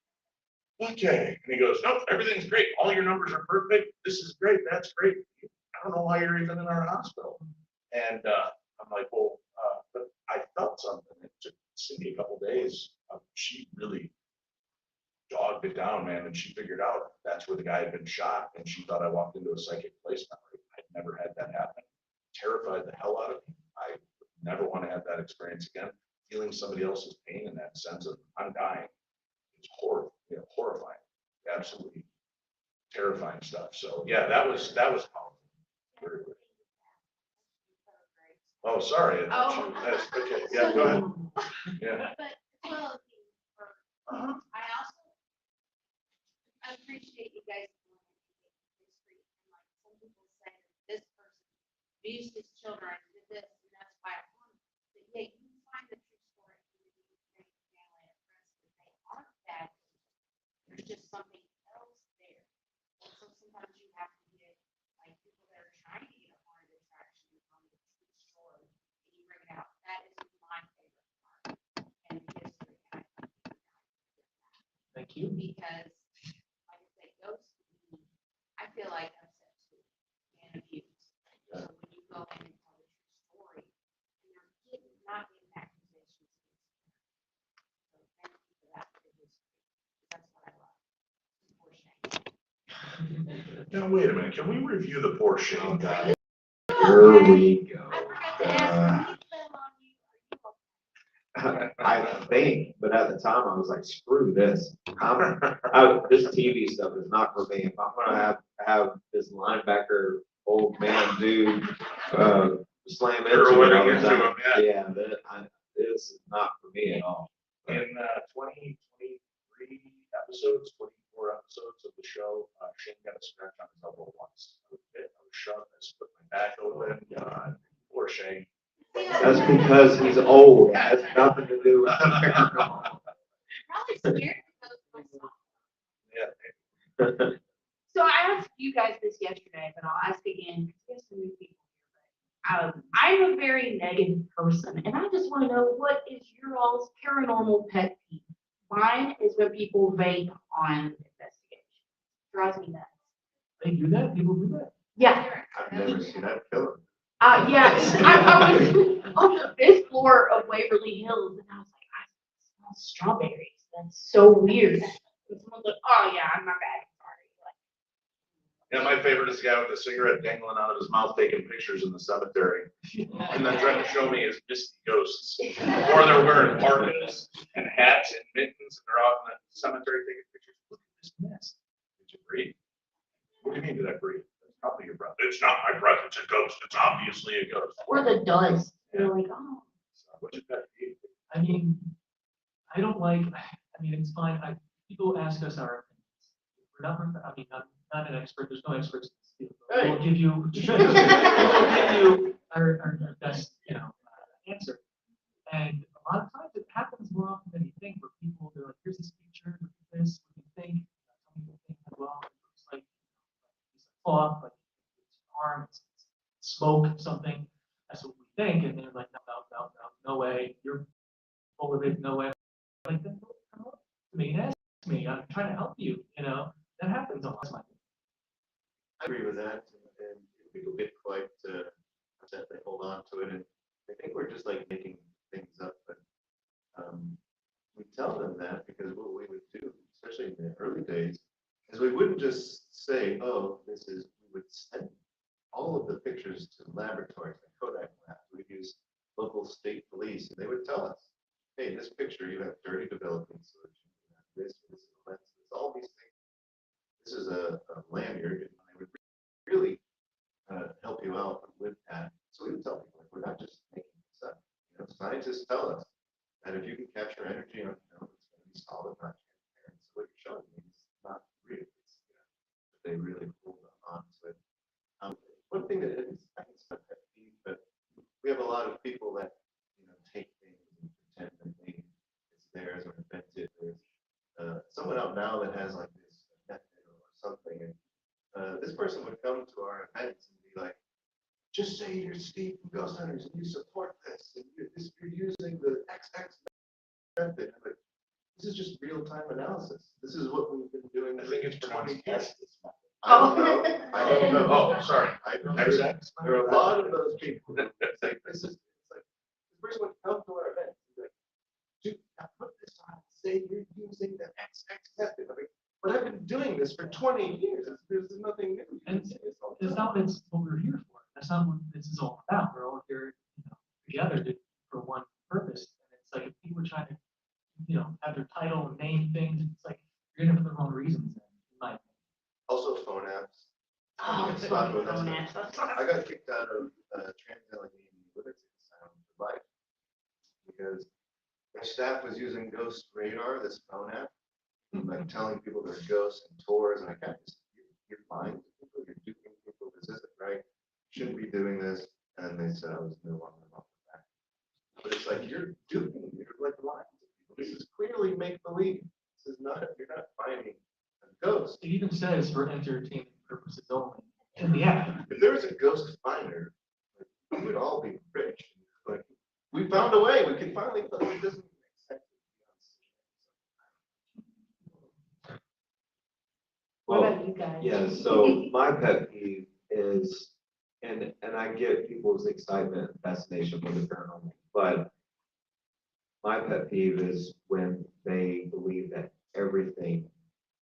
"Okay." And he goes, "Nope, everything's great. All your numbers are perfect. This is great. That's great. I don't know why you're even in our hospital." And I'm like, "Well, but I felt something." It took Cindy a couple days. She really dogged it down, man, and she figured out that's where the guy had been shot, and she thought I walked into a psychic place memory. I'd never had that happen. Terrified the hell out of me. I never want to have that experience again. Feeling somebody else's pain in that sense of I'm dying. It's horrifying. Absolutely terrifying stuff. So yeah, that was powerful. Very good. Oh, sorry. Okay. Yeah, go ahead. Yeah. But well, Uh-huh. I also appreciate you guys doing history. And like some people say that this person abused his children, did this, and that's why I want it. But yeah, you can find the true story in the family and friends that they aren't bad. There's just something else there. And so sometimes you have to get like people that are trying to get a haunted attraction on the true story and you bring it out. That is my favorite part. And history. Thank you. Because, like I say, ghosts, I feel like upset too and abused. So when you go in and tell the true story, and you're not in that position. So thank you for that. That's what I love. Poor Shane. Now, wait a minute. Can we review the poor Shane guy? Here we go. I forgot to ask, when he fell on you, are you okay? I think, but at the time I was like, screw this. This TV stuff is not for me. If I'm gonna have this linebacker old man dude slam into me all the time, yeah, this is not for me at all. In 23 episodes, 24 episodes of the show, Shane got a scratch on his elbow once. I was bit, I was shoved, I split my back open. God, poor Shane. That's because he's old. It has nothing to do with the paranormal. Probably scared because of myself. Yeah. So I asked you guys this yesterday, but I'll ask again, because we have some new people here. But, I'm a very negative person, and I just want to know, what is your all's paranormal pet peeve? Mine is when people vape on investigation. Drives me nuts. They do that, people do that. Yeah, I've never seen that film. yeah, I was on the 5th floor of Waverly Hills, and I was like, I smell strawberries. That's so weird. And someone's like, oh yeah, I'm not bad, sorry. Like, Yeah, my favorite is the guy with the cigarette dangling out of his mouth, taking pictures in the cemetery. And then trying to show me his misty ghosts. Or they're wearing parkas and hats and mittens, and they're out in the cemetery taking pictures. Look at this mess. Did you breathe? What do you mean, did I breathe? That's probably your breath. It's not my breath, it's a ghost. It's obviously a ghost. or the dust. They're like, oh. What's your pet peeve? I mean, I don't like, I mean, it's fine, people ask us our opinions. We're not, I mean, I'm not an expert, there's no experts in this field. But we'll give you, our best, answer. And a lot of times it happens more often than you think, where people, they're like, here's this picture, look at this, what do you think? Some people think, well, it looks like, it's a cloth, like it's an arm, it's smoke, something. That's what we think, and they're like, no way, you're full of it, no way. Like, then come up to me and ask me, I'm trying to help you, that happens a lot. I agree with that, and people get quite upset, they hold on to it, and I think we're just like making things up, but we tell them that because what we would do, especially in the early days, is we wouldn't just say, oh, we would send all of the pictures to laboratories, like Kodak labs. We'd use local state police, and they would tell us, hey, in this picture, you have dirty developing solution, you have this lenses, all these things. This is a lanyard, and I would really help you out with that. So we would tell people, like, we're not just making this up. Scientists tell us that if you can capture energy on film, it's going to be solid, not transparent. So what you're showing me is not real. It's, they really hold on to it. One thing that is, I think it's not pet peeve, but we have a lot of people that take things and pretend that it's theirs or invented. There's someone out now that has like this method or something, and this person would come to our events and be like, just say you're Steve from Ghost Hunters and you support this, and you're using the XX method. I'm like, this is just real-time analysis. This is what we've been doing. I think it's for pronounced 20 years. Estes. I don't know. I don't know. Oh, sorry. I don't know. XX? There are a lot of those people that say, this is, it's like, this person would come to our event, and be like, dude, now put this on, say you're using the XX method. I mean, but I've been doing this for 20 years. There's nothing new. And it's not that's what we're here for. That's not what this is all about. We're all here, together for one purpose. And it's like if people are trying to, have their title and name things, it's like you're in it for the wrong reasons. In my opinion. Also, phone apps. Oh, It's it's not so what I nice. I got kicked out of Trans-Allegheny Liberty Sound for life because my staff was using Ghost Radar, this phone app, and like telling people there's ghosts and tours, and I kind of just, you're lying to people, you're duping people, this isn't right, shouldn't be doing this, and they said I was no longer off the back. But it's like, you're duping, you're like lying to people, this is clearly make-believe, this is not, you're not finding a ghost. It even says for entertainment purposes only in the app. If there was a ghost finder, like, we would all be rich. Like, we found a way. We can finally. It doesn't make sense. What Well, about you guys? yeah, so my pet peeve is, and I get people's excitement and fascination with the paranormal, but my pet peeve is when they believe that everything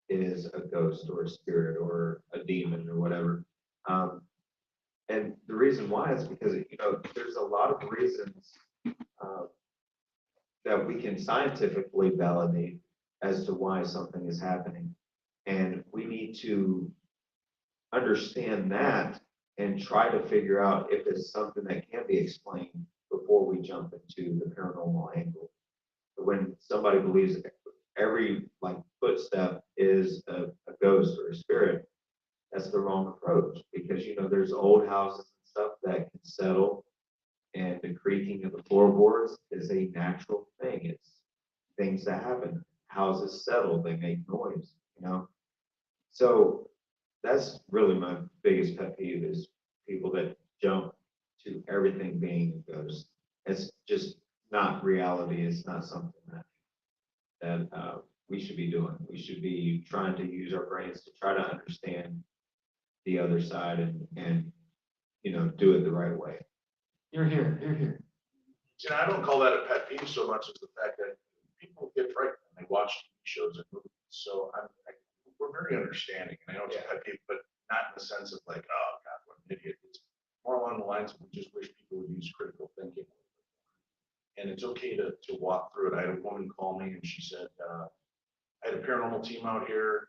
is a ghost or a spirit or a demon or whatever. And the reason why is because, there's a lot of reasons that we can scientifically validate as to why something is happening. And we need to understand that and try to figure out if it's something that can be explained before we jump into the paranormal angle. But when somebody believes every footstep is a ghost or a spirit, that's the wrong approach because there's old houses and stuff that can settle And the creaking of the floorboards is a natural thing. It's things that happen. Houses settle, they make noise, you know? So that's really my biggest pet peeve is people that jump to everything being a ghost. It's just not reality. It's not something that we should be doing. We should be trying to use our brains to try to understand the other side and you know, do it the right way. You're here, you're here. See, I don't call that a pet peeve so much as the fact that people get frightened when they watch TV shows and movies. So we're very understanding, and I know it's a pet peeve, but not in the sense of like, oh God, what an idiot. It's more along the lines of we just wish people would use critical thinking. And it's okay to walk through it. I had a woman call me and she said, I had a paranormal team out here.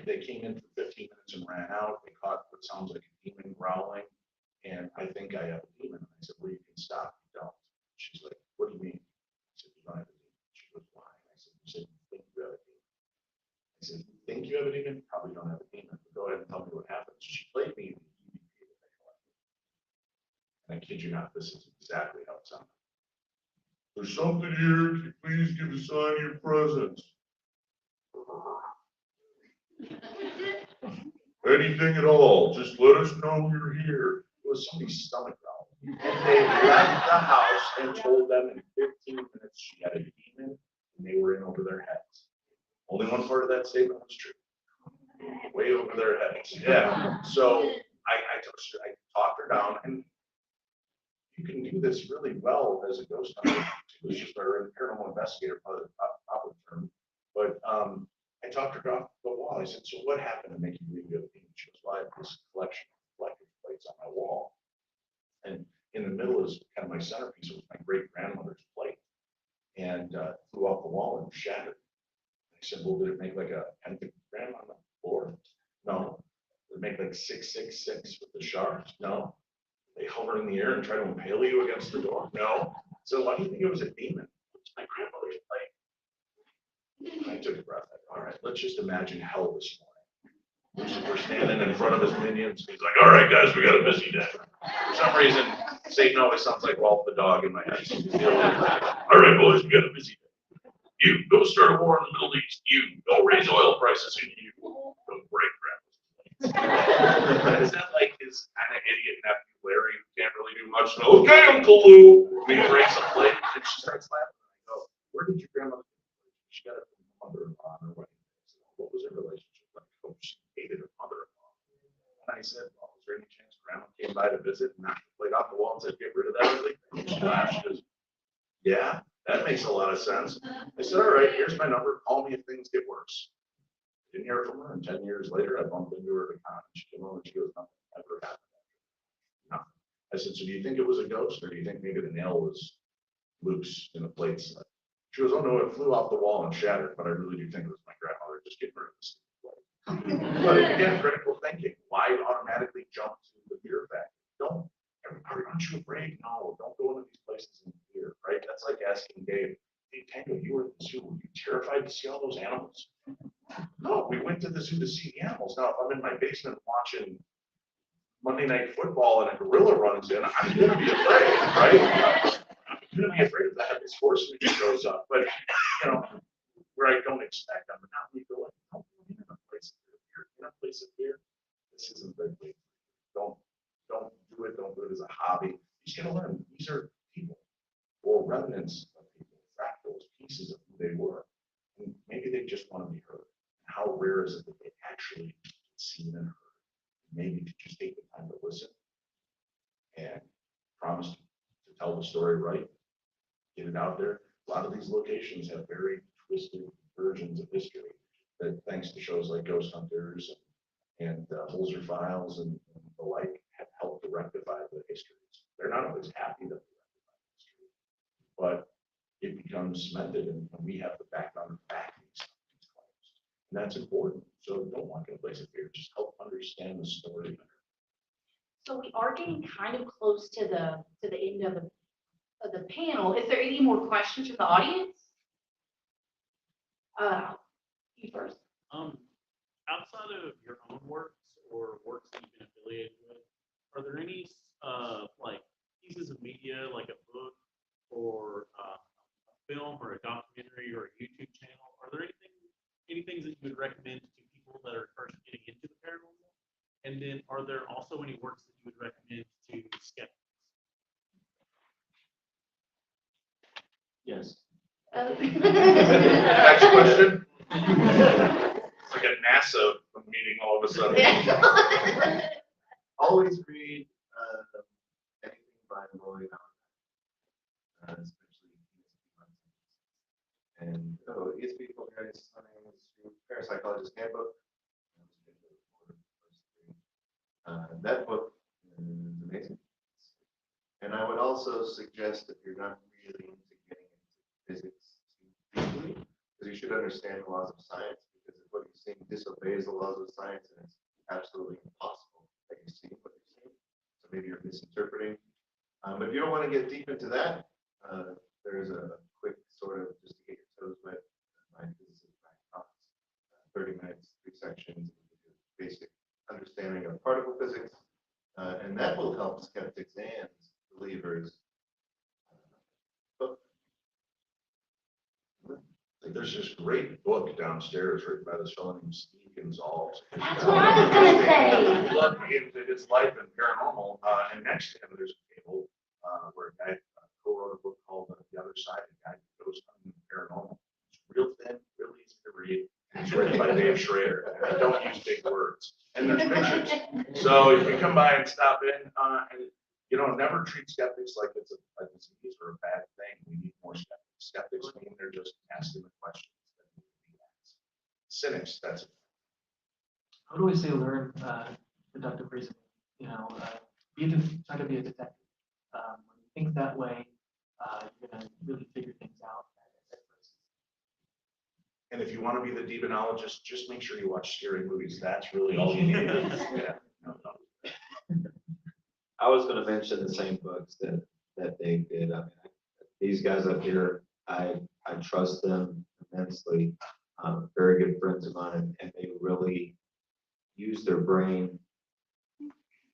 They came in for 15 minutes and ran out. They caught what sounds like a demon growling. And I think I have a demon. I said, well, you can stop. You don't. She's like, what do you mean? I said, you don't have a demon. She goes, why? I said, you said you think you have a demon. I said, you think you have a demon? Probably don't have a demon. But go ahead and tell me what happened. So she played me the EVP that they collected. And I kid you not, this is exactly how it sounded. There's something here. Can you please give a sign of your presence? Anything at all, just let us know you're here. It was somebody's stomach growl. And they left the house and told them in 15 minutes she had a demon and they were in over their heads. Only one part of that statement was true. Way over their heads. Yeah. So I talked her down, and you can do this really well as a ghost hunter. It's just our paranormal investigator, probably the proper term. But I talked her off the wall. I said, so what happened to make you leave the demon? She goes, well, I have this collection of reflective plates on my wall. And in the middle is kind of my centerpiece. It was my great grandmother's plate. And flew off the wall and shattered. I said, well, did it make like a pentagram on the floor? No. Did it make like 666 with the shards? No. They hover in the air and try to impale you against the door? No. So why do you think it was a demon? It's my grandmother's plate. I took a breath. All right, let's just imagine hell this morning. Lucifer standing in front of his minions. He's like, all right, guys, we got a busy day. For some reason, Satan always sounds like Walt the dog in my head. So all right, boys, we got a busy day. You go start a war in the Middle East. You go raise oil prices, and you go break grandma's. Is that like his kind of idiot nephew Larry who can't really do much? Okay, Uncle Lou. And he breaks a plate, and she starts laughing. I go, where did your grandmother? She got it from her mother-in-law on her wedding day. What was her relationship like? Oh, she hated her mother-in-law. And I said, well, is there any chance grandma came by to visit and knocked the plate off the wall and said, get rid of that ugly thing? She laughed. She goes, yeah, that makes a lot of sense. I said, all right, here's my number. Call me if things get worse. Didn't hear from her. And 10 years later, I bumped into her at a con. She came over and she goes, nothing ever happened. Nothing. I said, so do you think it was a ghost, or do you think maybe the nail was loose in the plates? She goes, oh no, it flew off the wall and shattered, but I really do think it was my grandmother just getting rid of this plate. But again, critical thinking. Why automatically jump to the fear factor? Don't. Aren't you afraid? No, don't go into these places in fear, right? That's like asking Dave, hey, Tango, you were at the zoo. Were you terrified to see all those animals? No, we went to the zoo to see the animals. Now, if I'm in my basement watching Monday Night Football and a gorilla runs in, I'm going to be afraid, right? I'm going to be afraid of that. This horseman shows up. But, you know, where I don't expect, I'm not really going, don't go in a place of fear. In a place of fear, this isn't the way. Don't do it. Don't do it as a hobby. You just got to learn. These are people or remnants of people, fractals, pieces of who they were. And maybe they just want to be heard. How rare is it that they actually get seen and heard? Maybe to just take the time to listen and promise to tell the story right, get it out there. A lot of these locations have very twisted versions of history that, thanks to shows like Ghost Hunters and Holzer Files and the like, have helped to rectify the histories. They're not always happy that they rectify the history, but it becomes cemented, and we have the background of back these claims. And that's important. So don't walk in a place of fear, just help understand the story better. So we are getting kind of close to the end of the panel. Is there any more questions from the audience? You first. Outside of your own works or works that you've been affiliated with, are there any like pieces of media media, like a book or a film or a documentary or a YouTube channel, are there any things that you would recommend to people that are first getting into the paranormal? And then are there also any works that you would recommend to skeptics? Yes. Next question. It's like a NASA meeting all of a sudden. Always read anything by Lloyd, especially and ESP guys, my name is Parapsychologist Handbook. That book is amazing. And I would also suggest if you're not really into getting into physics too deeply, because you should understand the laws of science, because if what you're seeing disobeys the laws of science, and it's absolutely impossible that you're seeing what you're seeing. So maybe you're misinterpreting. But if you don't want to get deep into that, there's a quick sort of just to get your toes wet, my physicist talks, 30 minutes, 3 sections, basic understanding of particle physics, and that will help skeptics and believers. There's this great book downstairs written by this fellow named Steve Gonzalez. That's what I was gonna say. He looked into his life in paranormal, and next to him, there's a table where a guy co-wrote a book called The Other Side, a guy who goes hunting paranormal. It's real thin, real easy to read. It's written by Dave Schrader. I don't use big words, and there's pictures. So if you come by and stop in, and never treat skeptics like it's a disease or a bad thing. We need more skeptics. Skeptics mean they're just asking the questions that need to be asked. Cynics, that's it. I would always say learn deductive reasoning. Try to be a detective. When you think that way, you're gonna really figure things out at first. And if you want to be the demonologist, just make sure you watch scary movies. That's really all you need. Yeah. No. I was going to mention the same books that they did. I mean, these guys up here, I trust them immensely. Very good friends of mine, and they really use their brain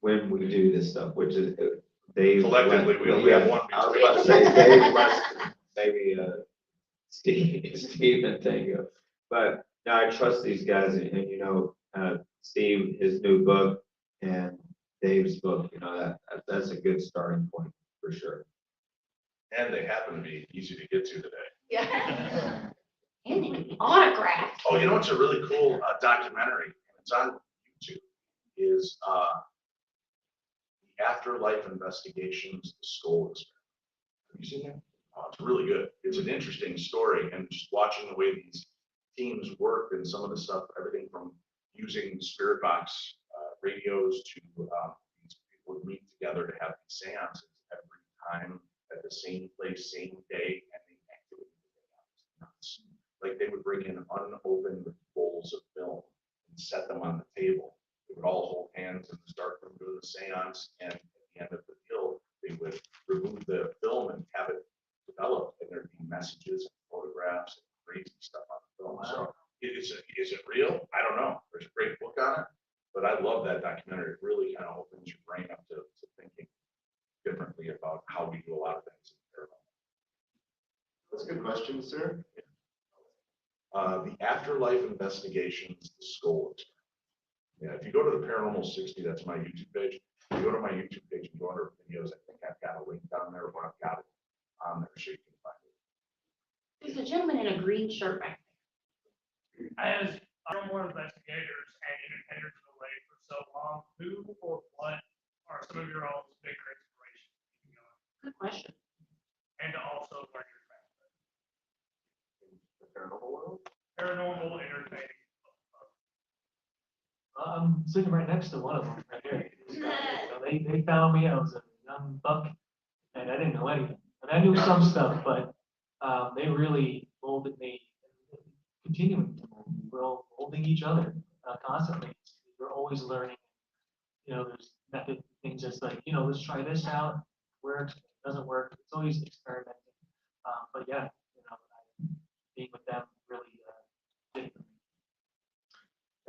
when we do this stuff, which is Dave. Collectively, we only have one. I was about to say Dave, maybe Steve and Tango, but no, I trust these guys, and Steve, his new book, and Dave's book, that's a good starting point for sure. And they happen to be easy to get to today. Yeah. And they can be autographed. Oh, you know what's a really cool documentary, and it's on YouTube, is the Afterlife Investigations, the Skull Experiment. Have you seen that? Oh, it's really good. It's an interesting story, and just watching the way these teams work and some of the stuff, everything from using spirit box radios to these people would meet together to have these seances every time at the same place, same day, and the activity was nuts. Like they would bring in unopened bowls of film and set them on the table. They would all hold hands in the dark room doing the seance, and at the end of the deal, they would remove the film and have it developed, and there'd be messages and photographs and crazy stuff on the film. Wow. So is it real? I don't know. There's a great book on it, but I love that documentary. It really kind of opens your brain up to thinking differently about how we do a lot of things in the paranormal. That's a good question, sir. The Afterlife Investigations, the Skull Experiment. Yeah, if you go to the Paranormal 60, that's my YouTube page. If you go to my YouTube page and go under videos, I think I've got a link down there, or I've got it on there so you can find it. There's a gentleman in a green shirt back As paranormal investigators and entertainers in the way for so long, who or what are some of your own bigger inspirations? there. Good question. And to also learn your craft. The paranormal world. Paranormal entertaining. I'm sitting right next to one of them right here. They found me. I was a young buck, and I didn't know anything. And I knew some stuff, but they really molded me, continuing to mold me. We're all molding each other constantly. We're always learning. There's method things just like, let's try this out. Works, doesn't work. It's always experimenting. But yeah, being with them really did it for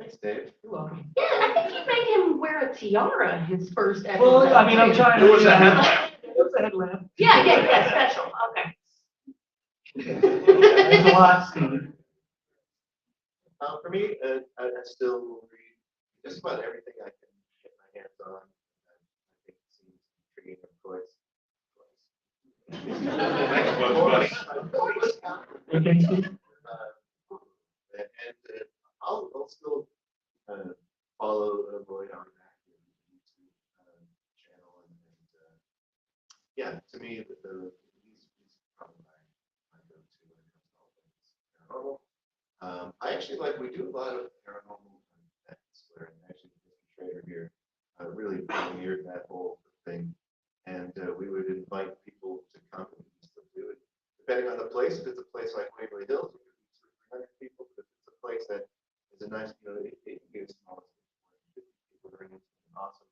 me. Thanks, Dave. You're welcome. Yeah, I think you made him wear a tiara his first ever. Well, I mean, I'm trying to. It was a headlamp. It was a headlamp. Yeah, special, okay. It's a lot, Steve. For me, I still will read just about everything I can get my hands on. I think it seems intriguing, of course. Thanks, Bugs Bunny. Okay, Steve. And I'll still follow Lloyd on that YouTube channel. Yeah, to me, he's probably my go-to when it comes to all things paranormal. I actually we do a lot of paranormal events where actually Mr. Schrader here really pioneered that whole thing. And we would invite people to come and still do it. Depending on the place, if it's a place like Waverly Hills, it could be 300 people. But if it's a place that is a nice, it can be as small as 50 people during it. Awesome.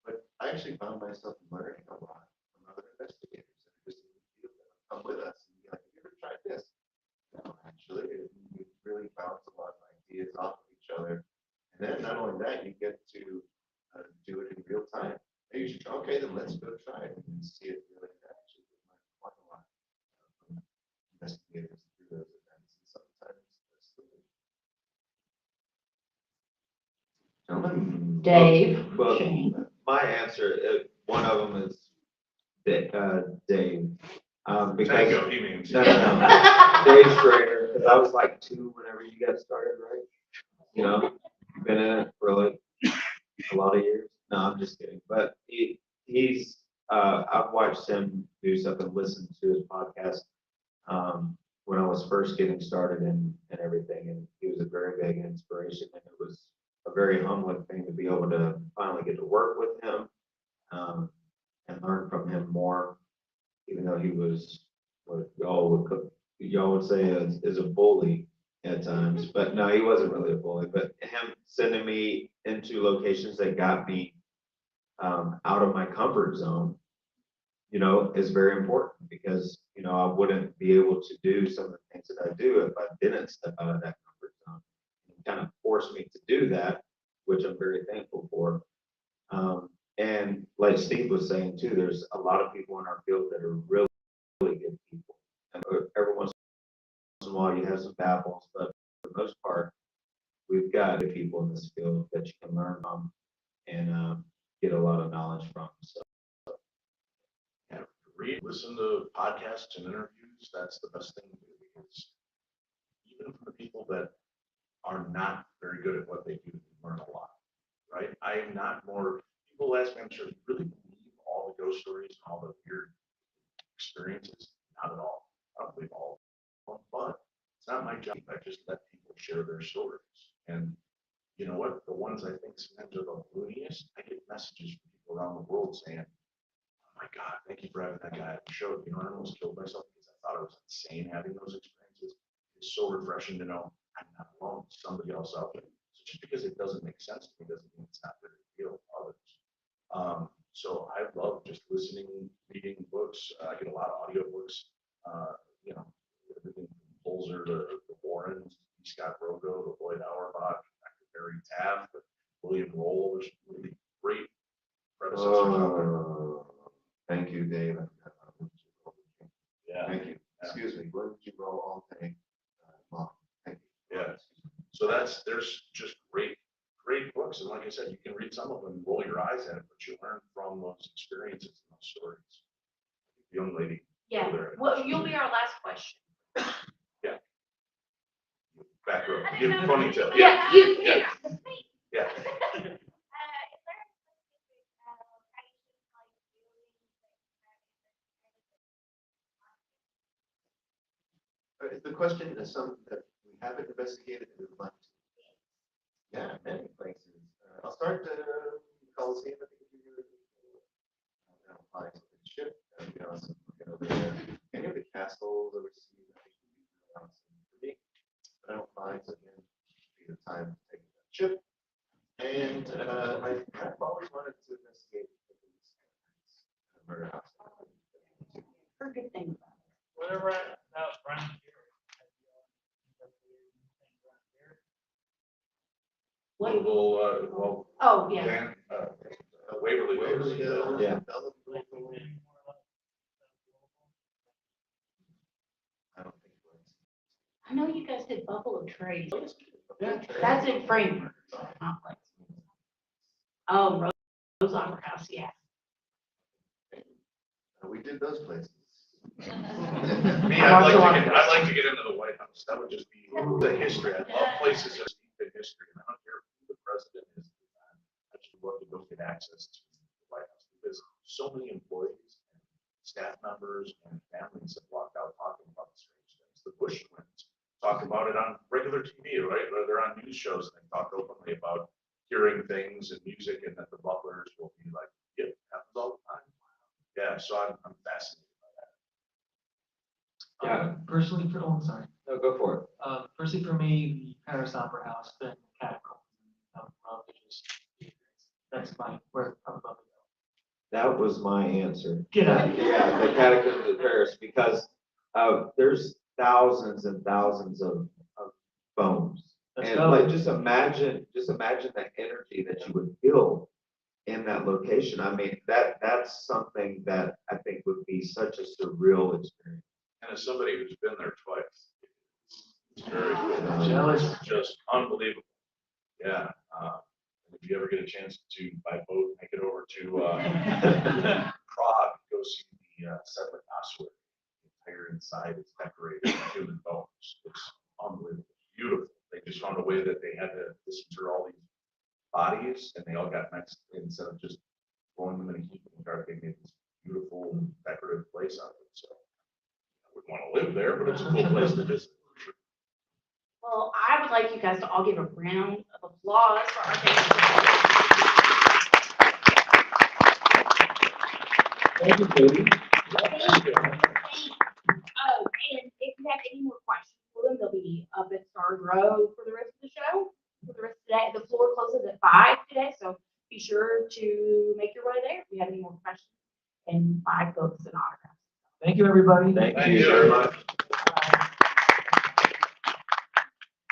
But I actually found myself learning a lot from other investigators that are just in the field that would come with us and be like, have you ever tried this? No, actually, we really bounce a lot of ideas off of each other. And then not only that, you get to do it in real time. Hey, you should, okay, then let's go try it and see it really actually. Quite a lot from investigators through those events. And sometimes that's Gentlemen? Dave, Well, Shane. my answer, one of them is Dave. Because Tango, he means. no, Dave Schrader, because I was like 2 whenever you got started, right? Been in it for like a lot of years. No, I'm just kidding. But he's I've watched him do stuff and listened to his podcast when I was first getting started and everything. And he was a very big inspiration. And it was a very humbling thing to be able to finally get to work with him and learn from him more, even though he was what y'all would say is a bully at times. But no, he wasn't really a bully. But him sending me into locations that got me out of my comfort zone, is very important because, I wouldn't be able to do some of the things that I do if I didn't step out of that comfort zone. It kind of forced me to do that, which I'm very thankful for. And like Steve was saying too, there's a lot of people in our field that are really, really good people. And every once in a while you have some battles, but for the most part, we've got good people in this field that you can learn from and get a lot of knowledge from. So Yeah, read, listen to podcasts and interviews. That's the best thing to do because even from the people that are not very good at what they do, you learn a lot, right? I am not more. People ask me, I'm sure, you really believe all the ghost stories and all the weird experiences? Not at all. I don't believe all of them, but it's not my job. I just let people share their stories. And you know what? The ones I think sometimes are the looniest, I get messages from people around the world saying, oh my God, thank you for having that guy at the show. I almost killed myself because I thought I was insane having those experiences. It's so refreshing to know I'm not alone. Somebody else out there. So just because it doesn't make sense to me doesn't mean it's not very real to others. So I love just listening, reading books. I get a lot of audiobooks. Everything from Holzer to the Warrens, Scott Rogo, to Lloyd Auerbach, Dr. Barry Taft, William Roll. There's really great predecessors out there. Thank you, Dave. Yeah. Thank you. Excuse me. What did you roll all day? Mom. Thank you. Yeah. So there's just great books. And like I said, you can read some of them, roll your eyes at it, but you learn from those experiences and those stories. The young lady. Yeah, over there. well, you'll be our last question. Back row. Give a ponytail. Yeah, Yeah. Yeah. The question is something that we haven't investigated and we'd like to. Yeah, many places. I'll start Coliseum. I think if you're flying to the ship, that'd be awesome. Looking over there. Any of the castles overseas, I think would be really awesome for me. But I don't find so again, be the time to take that ship. And I've always wanted to investigate the murder house. Heard good things about it. Whatever about Brian Garrett. What? Well, Oh, yeah. Dan, Waverly Waverly Hills. Hills, Yeah. Bellevue. I don't think it was. I know you guys did Buffalo Trace. Yeah. That's in Frankfurt. Not like- Oh, Rose Opera House, yeah. We did those places. Me, I'd like to get into the White House. That would just be the history. I love places that speak the history. And I don't care who the president is. I just love to go get access to the White House because so many employees and staff members and families have walked out talking about the strange things. The Bush twins talk about it on regular TV, right? Where they're on news shows and they talk openly about hearing things and music and that the butlers will be like, yeah, it happens all the time. Yeah, so I'm fascinated by that. Yeah. Personally, I'm sorry. No, go for it. Personally for me, the Paris Opera House, then the catacombs of religious. That's where I'm about to go. That was my answer. Yeah. Yeah, the catacombs of Paris, because there's thousands and thousands of phones. Let's And go. like, just imagine that energy that you would feel in that location. I mean, that's something that I think would be such a surreal experience. And as somebody who's been there twice, it's very cool. Jealous. It's just unbelievable. Yeah. If you ever get a chance to, by boat, make it over to Prague, go see the settler ossuary. The entire inside is decorated with human bones. It's unbelievable. Beautiful. They just found a way that they had to disinter all these bodies and they all got mixed instead of just throwing them in a heap in the dark. They made this beautiful decorative place out of it. So I wouldn't want to live there, but it's a cool place to visit. Well, I would like you guys to all give a round of applause for our guests. Thank you, Katie. Thank you. Oh, and if you have any more questions for them, they'll be up at Stars Row for the rest of the show, for the rest of the day. The floor closes at 5 today, so be sure to make your way there if you have any more questions and 5 books and autographs. Thank you, everybody. Thank Thank you you. very much.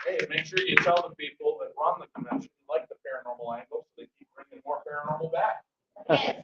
Hey, make sure you tell the people that run the convention, like the paranormal angle, so they keep bringing more paranormal back. Yes.